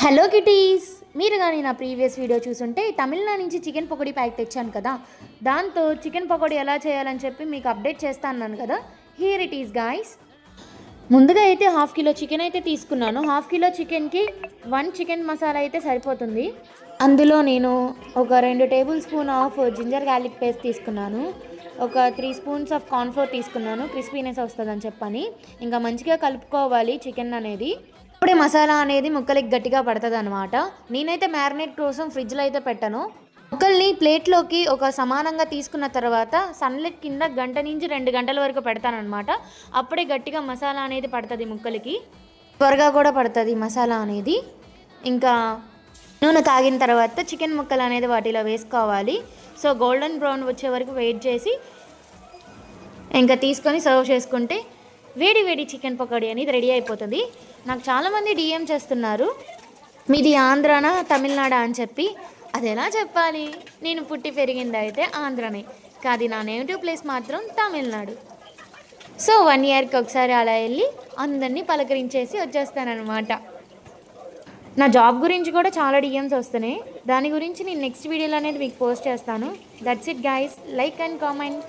Hello kitties, మీరు కానీ నా ప్రీవియస్ వీడియో చూసుంటే తమిళనాడు నుంచి చికెన్ పకోడీ ప్యాక్ తెచ్చాను కదా. దాంతో చికెన్ పకోడీ ఎలా చేయాలని చెప్పి మీకు అప్డేట్ చేస్తా అన్నాను కదా. Here it is guys. ముందుగా అయితే హాఫ్ కిలో చికెన్ అయితే తీసుకున్నాను. హాఫ్ కిలో చికెన్కి 1 చికెన్ మసాలా అయితే సరిపోతుంది. అందులో నేను ఒక 2 tablespoon of ginger garlic paste తీసుకున్నాను. ఒక 3 స్పూన్స్ ఆఫ్ కార్న్ఫ్లోర్ తీసుకున్నాను, క్రిస్పీనెస్ వస్తుందని చెప్పని. ఇంకా మంచిగా కలుపుకోవాలి చికెన్ అనేది. ఇప్పుడే మసాలా అనేది ముక్కలకి గట్టిగా పడుతుంది అనమాట. నేనైతే మ్యారినేట్ కోసం ఫ్రిడ్జ్లో అయితే పెట్టాను. ముక్కల్ని ప్లేట్లోకి ఒక సమానంగా తీసుకున్న తర్వాత సన్లైట్ కింద గంట నుంచి 2 గంటల వరకు పెడతానమాట. అప్పుడే గట్టిగా మసాలా అనేది పడుతుంది ముక్కలకి, త్వరగా కూడా పడుతుంది మసాలా అనేది. ఇంకా నూనె కాగిన తర్వాత చికెన్ ముక్కలు అనేది వాటిలో వేసుకోవాలి. సో గోల్డెన్ బ్రౌన్ వచ్చే వరకు వెయిట్ చేసి ఇంకా తీసుకొని సర్వ్ చేసుకుంటే వేడి వేడి చికెన్ పకోడీ అనేది రెడీ అయిపోతుంది. నాకు చాలామంది డిఎం చేస్తున్నారు, మీది ఆంధ్రానా తమిళనాడా అని చెప్పి. అది ఎలా చెప్పాలి, నేను పుట్టి పెరిగింది అయితే ఆంధ్రానే, కాదు నా నేటివ్ ప్లేస్ మాత్రం తమిళనాడు. సో 1 ఇయర్కి ఒకసారి అలా వెళ్ళి అందరినీ పలకరించేసి వచ్చేస్తానమాట. నా జాబ్ గురించి కూడా చాలా డిఎమ్స్ వస్తున్నాయి. దాని గురించి నేను నెక్స్ట్ వీడియోలో అనేది మీకు పోస్ట్ చేస్తాను. That's it guys, like and comment.